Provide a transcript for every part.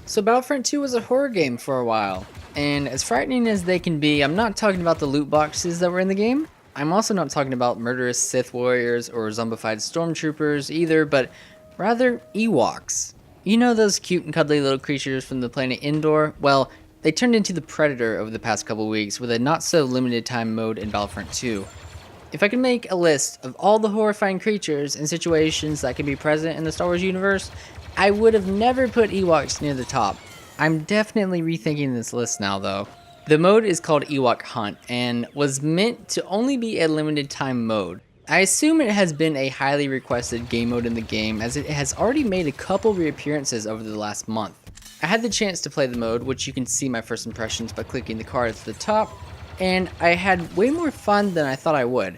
So Battlefront 2 was a horror game for a while, and as frightening as they can be, I'm not talking about the loot boxes that were in the game. I'm also not talking about murderous Sith warriors or zombified stormtroopers either, but rather Ewoks. You know those cute and cuddly little creatures from the planet Endor? Well, they turned into the Predator over the past couple weeks with a not so limited time mode in Battlefront 2. If I could make a list of all the horrifying creatures and situations that can be present in the Star Wars universe, I would have never put Ewoks near the top. I'm definitely rethinking this list now though. The mode is called Ewok Hunt and was meant to only be a limited time mode. I assume it has been a highly requested game mode in the game as it has already made a couple reappearances over the last month. I had the chance to play the mode, which you can see my first impressions by clicking the card at the top, and I had way more fun than I thought I would.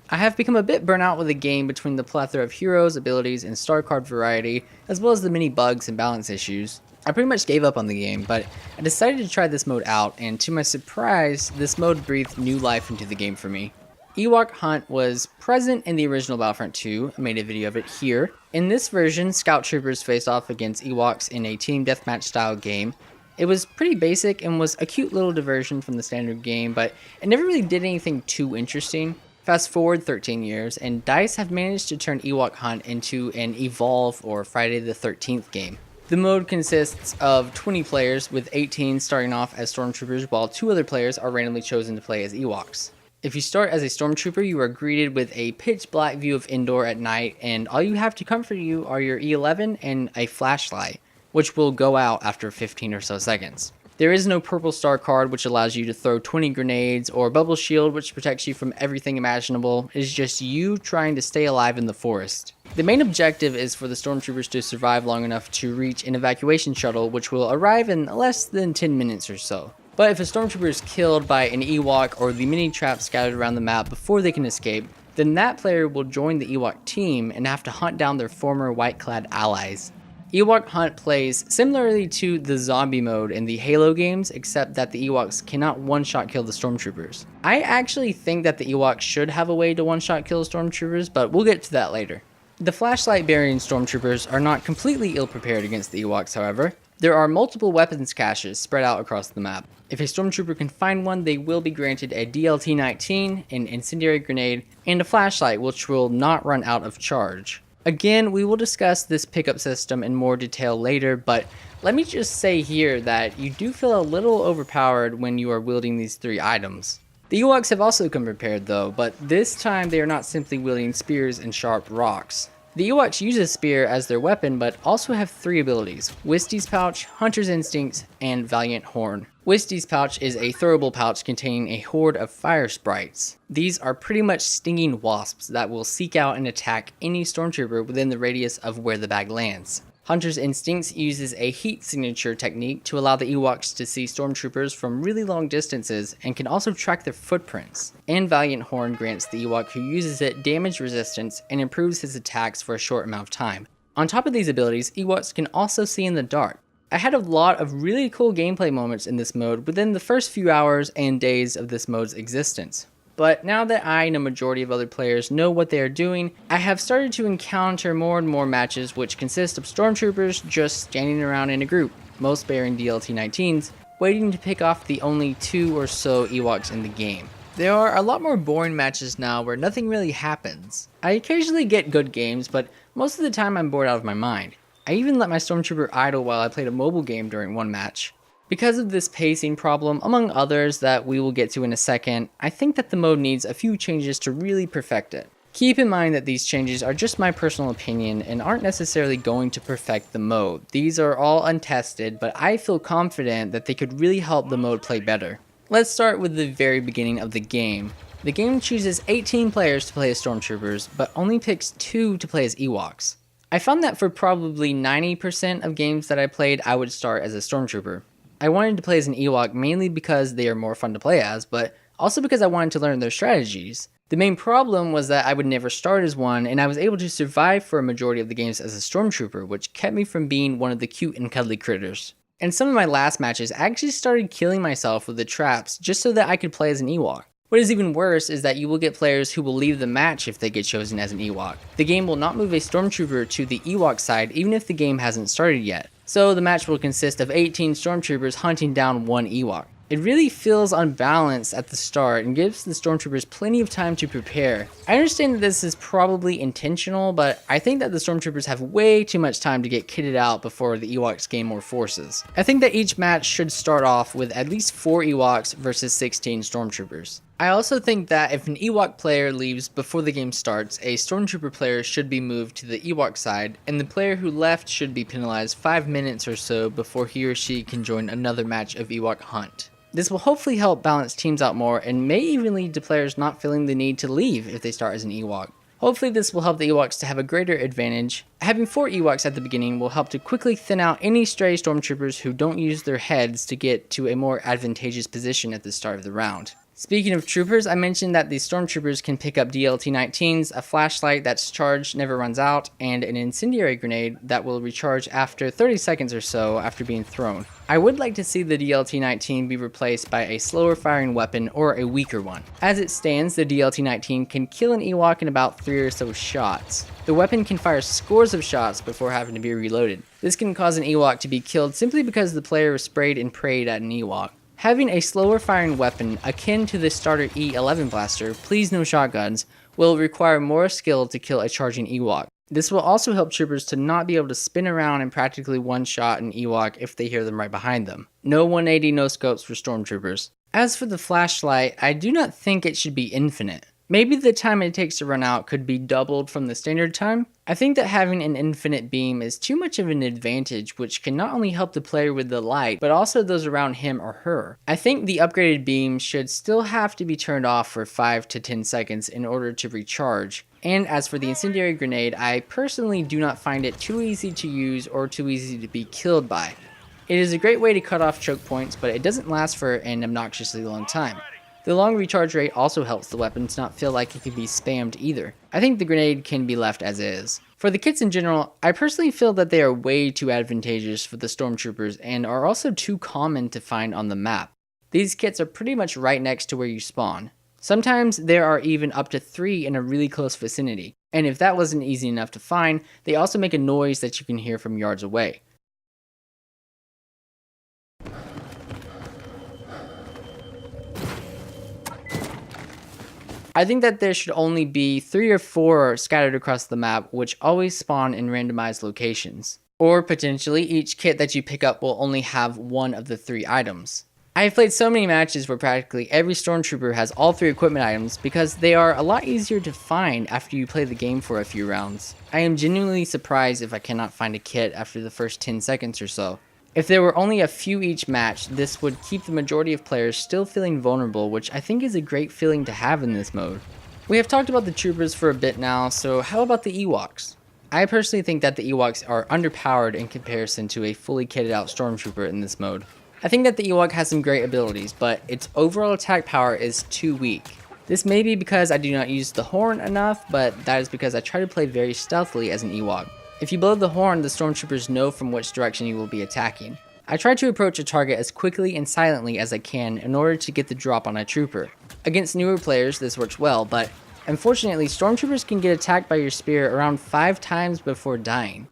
I have become a bit burnt out with the game between the plethora of heroes, abilities, and star card variety, as well as the many bugs and balance issues. I pretty much gave up on the game, but I decided to try this mode out, and to my surprise, this mode breathed new life into the game for me. Ewok Hunt was present in the original Battlefront 2, I made a video of it here. In this version, Scout Troopers faced off against Ewoks in a team deathmatch style game. It was pretty basic and was a cute little diversion from the standard game, but it never really did anything too interesting. Fast forward 13 years, and DICE have managed to turn Ewok Hunt into an Evolve or Friday the 13th game. The mode consists of 20 players, with 18 starting off as Stormtroopers while 2 other players are randomly chosen to play as Ewoks. If you start as a Stormtrooper, you are greeted with a pitch black view of Endor at night, and all you have to comfort you are your E11 and a flashlight, which will go out after 15 or so seconds. There is no purple star card, which allows you to throw 20 grenades, or bubble shield, which protects you from everything imaginable. It is just you trying to stay alive in the forest. The main objective is for the Stormtroopers to survive long enough to reach an evacuation shuttle, which will arrive in less than 10 minutes or so. But if a Stormtrooper is killed by an Ewok or the mini traps scattered around the map before they can escape, then that player will join the Ewok team and have to hunt down their former white-clad allies. Ewok Hunt plays similarly to the zombie mode in the Halo games, except that the Ewoks cannot one-shot kill the Stormtroopers. I actually think that the Ewoks should have a way to one-shot kill Stormtroopers, but we'll get to that later. The flashlight-bearing Stormtroopers are not completely ill-prepared against the Ewoks, however. There are multiple weapons caches spread out across the map. If a Stormtrooper can find one, they will be granted a DLT-19, an incendiary grenade, and a flashlight which will not run out of charge. Again, we will discuss this pickup system in more detail later, but let me just say here that you do feel a little overpowered when you are wielding these 3 items. The Ewoks have also come prepared though, but this time they are not simply wielding spears and sharp rocks. The Ewoks use a spear as their weapon, but also have 3 abilities: Wisty's Pouch, Hunter's Instincts, and Valiant Horn. Wisty's Pouch is a throwable pouch containing a horde of fire sprites. These are pretty much stinging wasps that will seek out and attack any Stormtrooper within the radius of where the bag lands. Hunter's Instincts uses a heat signature technique to allow the Ewoks to see Stormtroopers from really long distances and can also track their footprints. And Valiant Horn grants the Ewok who uses it damage resistance and improves his attacks for a short amount of time. On top of these abilities, Ewoks can also see in the dark. I had a lot of really cool gameplay moments in this mode within the first few hours and days of this mode's existence. But now that I and a majority of other players know what they are doing, I have started to encounter more and more matches which consist of Stormtroopers just standing around in a group, most bearing DLT-19s, waiting to pick off the only 2 or so Ewoks in the game. There are a lot more boring matches now where nothing really happens. I occasionally get good games, but most of the time I'm bored out of my mind. I even let my Stormtrooper idle while I played a mobile game during one match. Because of this pacing problem, among others that we will get to in a second, I think that the mode needs a few changes to really perfect it. Keep in mind that these changes are just my personal opinion and aren't necessarily going to perfect the mode. These are all untested, but I feel confident that they could really help the mode play better. Let's start with the very beginning of the game. The game chooses 18 players to play as Stormtroopers, but only picks 2 to play as Ewoks. I found that for probably 90% of games that I played, I would start as a Stormtrooper. I wanted to play as an Ewok mainly because they are more fun to play as, but also because I wanted to learn their strategies. The main problem was that I would never start as one, and I was able to survive for a majority of the games as a stormtrooper, which kept me from being one of the cute and cuddly critters. In some of my last matches, I actually started killing myself with the traps just so that I could play as an Ewok. What is even worse is that you will get players who will leave the match if they get chosen as an Ewok. The game will not move a stormtrooper to the Ewok side even if the game hasn't started yet. So the match will consist of 18 stormtroopers hunting down one Ewok. It really feels unbalanced at the start and gives the stormtroopers plenty of time to prepare. I understand that this is probably intentional, but I think that the stormtroopers have way too much time to get kitted out before the Ewoks gain more forces. I think that each match should start off with at least 4 Ewoks versus 16 stormtroopers. I also think that if an Ewok player leaves before the game starts, a Stormtrooper player should be moved to the Ewok side, and the player who left should be penalized 5 minutes or so before he or she can join another match of Ewok Hunt. This will hopefully help balance teams out more and may even lead to players not feeling the need to leave if they start as an Ewok. Hopefully this will help the Ewoks to have a greater advantage. Having 4 Ewoks at the beginning will help to quickly thin out any stray Stormtroopers who don't use their heads to get to a more advantageous position at the start of the round. Speaking of troopers, I mentioned that the stormtroopers can pick up DLT-19s, a flashlight that's charged, never runs out, and an incendiary grenade that will recharge after 30 seconds or so after being thrown. I would like to see the DLT-19 be replaced by a slower firing weapon or a weaker one. As it stands, the DLT-19 can kill an Ewok in about 3 or so shots. The weapon can fire scores of shots before having to be reloaded. This can cause an Ewok to be killed simply because the player sprayed and prayed at an Ewok. Having a slower firing weapon akin to the starter E11 blaster, please no shotguns, will require more skill to kill a charging Ewok. This will also help troopers to not be able to spin around and practically one-shot an Ewok if they hear them right behind them. No 180 no scopes for stormtroopers. As for the flashlight, I do not think it should be infinite. Maybe the time it takes to run out could be doubled from the standard time. I think that having an infinite beam is too much of an advantage, which can not only help the player with the light, but also those around him or her. I think the upgraded beam should still have to be turned off for 5 to 10 seconds in order to recharge. And as for the incendiary grenade, I personally do not find it too easy to use or too easy to be killed by. It is a great way to cut off choke points, but it doesn't last for an obnoxiously long time. The long recharge rate also helps the weapon to not feel like it can be spammed either. I think the grenade can be left as is. For the kits in general, I personally feel that they are way too advantageous for the stormtroopers and are also too common to find on the map. These kits are pretty much right next to where you spawn. Sometimes there are even up to 3 in a really close vicinity, and if that wasn't easy enough to find, they also make a noise that you can hear from yards away. I think that there should only be 3 or 4 scattered across the map, which always spawn in randomized locations. Or potentially, each kit that you pick up will only have 1 of the 3 items. I have played so many matches where practically every stormtrooper has all 3 equipment items because they are a lot easier to find after you play the game for a few rounds. I am genuinely surprised if I cannot find a kit after the first 10 seconds or so. If there were only a few each match, this would keep the majority of players still feeling vulnerable, which I think is a great feeling to have in this mode. We have talked about the troopers for a bit now, so how about the Ewoks? I personally think that the Ewoks are underpowered in comparison to a fully kitted out stormtrooper in this mode. I think that the Ewok has some great abilities, but its overall attack power is too weak. This may be because I do not use the horn enough, but that is because I try to play very stealthily as an Ewok. If you blow the horn, the stormtroopers know from which direction you will be attacking. I try to approach a target as quickly and silently as I can in order to get the drop on a trooper. Against newer players, this works well, but unfortunately, stormtroopers can get attacked by your spear around 5 times before dying.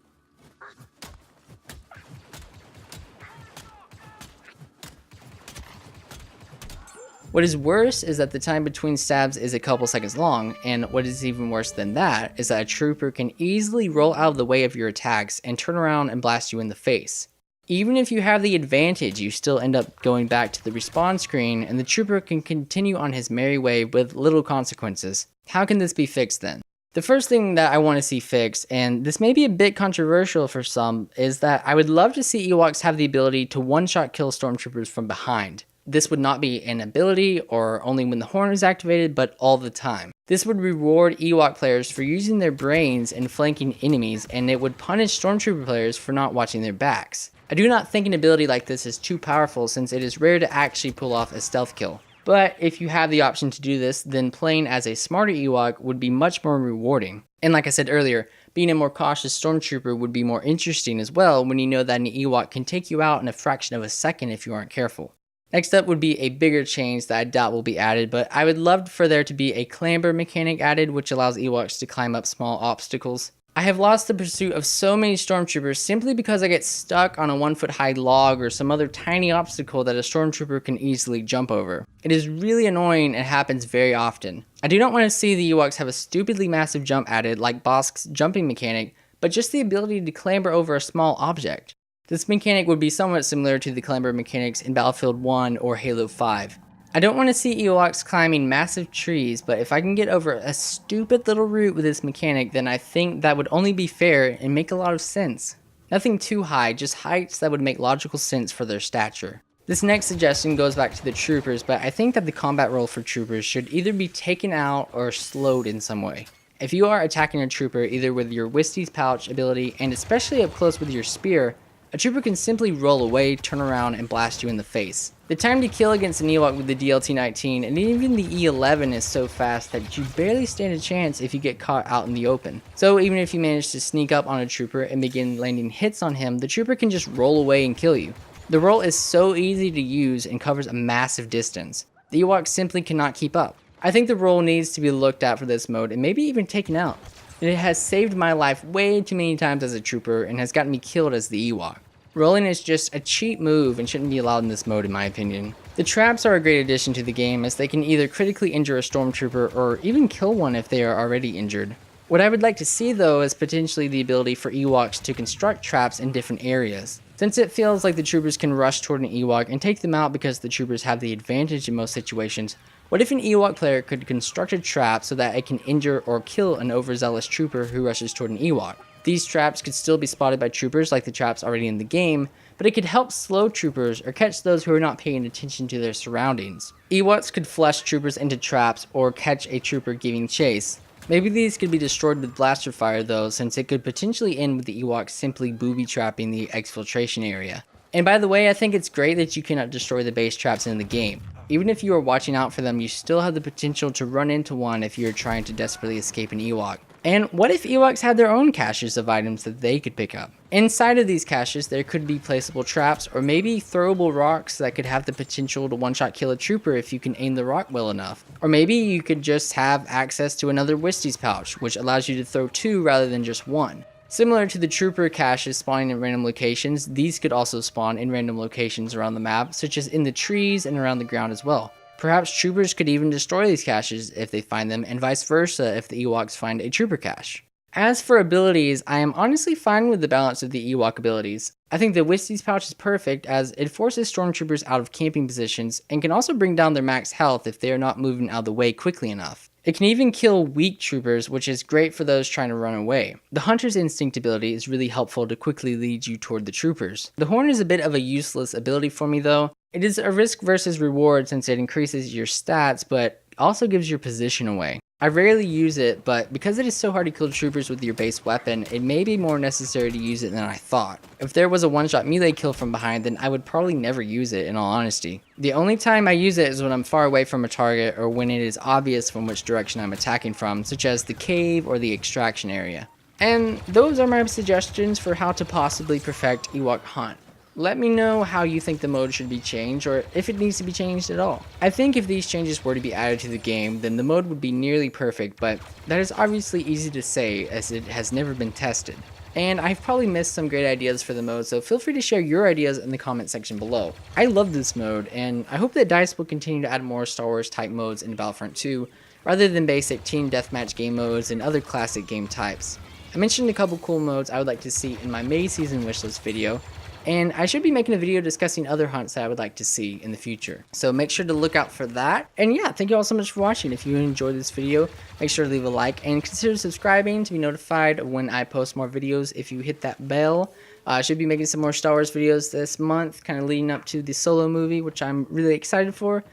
What is worse is that the time between stabs is a couple seconds long, and what is even worse than that is that a trooper can easily roll out of the way of your attacks and turn around and blast you in the face. Even if you have the advantage, you still end up going back to the respawn screen and the trooper can continue on his merry way with little consequences. How can this be fixed then? The first thing that I want to see fixed, and this may be a bit controversial for some, is that I would love to see Ewoks have the ability to one-shot kill stormtroopers from behind. This would not be an ability or only when the horn is activated, but all the time. This would reward Ewok players for using their brains and flanking enemies, and it would punish Stormtrooper players for not watching their backs. I do not think an ability like this is too powerful since it is rare to actually pull off a stealth kill. But if you have the option to do this, then playing as a smarter Ewok would be much more rewarding. And like I said earlier, being a more cautious stormtrooper would be more interesting as well when you know that an Ewok can take you out in a fraction of a second if you aren't careful. Next up would be a bigger change that I doubt will be added, but I would love for there to be a clamber mechanic added, which allows Ewoks to climb up small obstacles. I have lost the pursuit of so many stormtroopers simply because I get stuck on a 1-foot high log or some other tiny obstacle that a stormtrooper can easily jump over. It is really annoying and happens very often. I do not want to see the Ewoks have a stupidly massive jump added like Bosk's jumping mechanic, but just the ability to clamber over a small object. This mechanic would be somewhat similar to the clamber mechanics in Battlefield 1 or Halo 5. I don't want to see Ewoks climbing massive trees, but if I can get over a stupid little route with this mechanic, then I think that would only be fair and make a lot of sense. Nothing too high, just heights that would make logical sense for their stature. This next suggestion goes back to the troopers, but I think that the combat roll for troopers should either be taken out or slowed in some way. If you are attacking a trooper either with your Whistys Pouch ability and especially up close with your spear, a trooper can simply roll away, turn around, and blast you in the face. The time to kill against an Ewok with the DLT-19 and even the E11 is so fast that you barely stand a chance if you get caught out in the open. So even if you manage to sneak up on a trooper and begin landing hits on him, the trooper can just roll away and kill you. The roll is so easy to use and covers a massive distance. The Ewoks simply cannot keep up. I think the roll needs to be looked at for this mode and maybe even taken out. It has saved my life way too many times as a trooper and has gotten me killed as the Ewok. Rolling is just a cheap move and shouldn't be allowed in this mode in my opinion. The traps are a great addition to the game as they can either critically injure a stormtrooper or even kill one if they are already injured. What I would like to see though is potentially the ability for Ewoks to construct traps in different areas. Since it feels like the troopers can rush toward an Ewok and take them out because the troopers have the advantage in most situations, what if an Ewok player could construct a trap so that it can injure or kill an overzealous trooper who rushes toward an Ewok? These traps could still be spotted by troopers like the traps already in the game, but it could help slow troopers or catch those who are not paying attention to their surroundings. Ewoks could flush troopers into traps or catch a trooper giving chase. Maybe these could be destroyed with blaster fire though, since it could potentially end with the Ewoks simply booby trapping the exfiltration area. And by the way, I think it's great that you cannot destroy the base traps in the game. Even if you are watching out for them, you still have the potential to run into one if you are trying to desperately escape an Ewok. And what if Ewoks had their own caches of items that they could pick up? Inside of these caches, there could be placeable traps or maybe throwable rocks that could have the potential to one-shot kill a trooper if you can aim the rock well enough. Or maybe you could just have access to another Whistys Pouch, which allows you to throw 2 rather than just 1. Similar to the trooper caches spawning in random locations, these could also spawn in random locations around the map, such as in the trees and around the ground as well. Perhaps troopers could even destroy these caches if they find them, and vice versa if the Ewoks find a trooper cache. As for abilities, I am honestly fine with the balance of the Ewok abilities. I think the Whistys Pouch is perfect as it forces stormtroopers out of camping positions and can also bring down their max health if they are not moving out of the way quickly enough. It can even kill weak troopers, which is great for those trying to run away. The Hunter's Instinct ability is really helpful to quickly lead you toward the troopers. The Horn is a bit of a useless ability for me though. It is a risk versus reward since it increases your stats, but also gives your position away. I rarely use it, but because it is so hard to kill troopers with your base weapon, it may be more necessary to use it than I thought. If there was a one-shot melee kill from behind, then I would probably never use it in all honesty. The only time I use it is when I'm far away from a target or when it is obvious from which direction I'm attacking from, such as the cave or the extraction area. And those are my suggestions for how to possibly perfect Ewok Hunt. Let me know how you think the mode should be changed or if it needs to be changed at all. I think if these changes were to be added to the game, then the mode would be nearly perfect, but that is obviously easy to say as it has never been tested. And I've probably missed some great ideas for the mode, so feel free to share your ideas in the comment section below. I love this mode, and I hope that DICE will continue to add more Star Wars type modes in Battlefront 2, rather than basic team deathmatch game modes and other classic game types. I mentioned a couple cool modes I would like to see in my May season wishlist video, and I should be making a video discussing other hunts that I would like to see in the future. So make sure to look out for that. And yeah, thank you all so much for watching. If you enjoyed this video, make sure to leave a like and consider subscribing to be notified when I post more videos if you hit that bell. I should be making some more Star Wars videos this month, kind of leading up to the Solo movie, which I'm really excited for.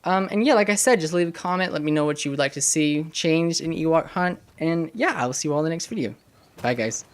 And yeah, like I said, just leave a comment. Let me know what you would like to see changed in Ewok Hunt. And yeah, I will see you all in the next video. Bye, guys.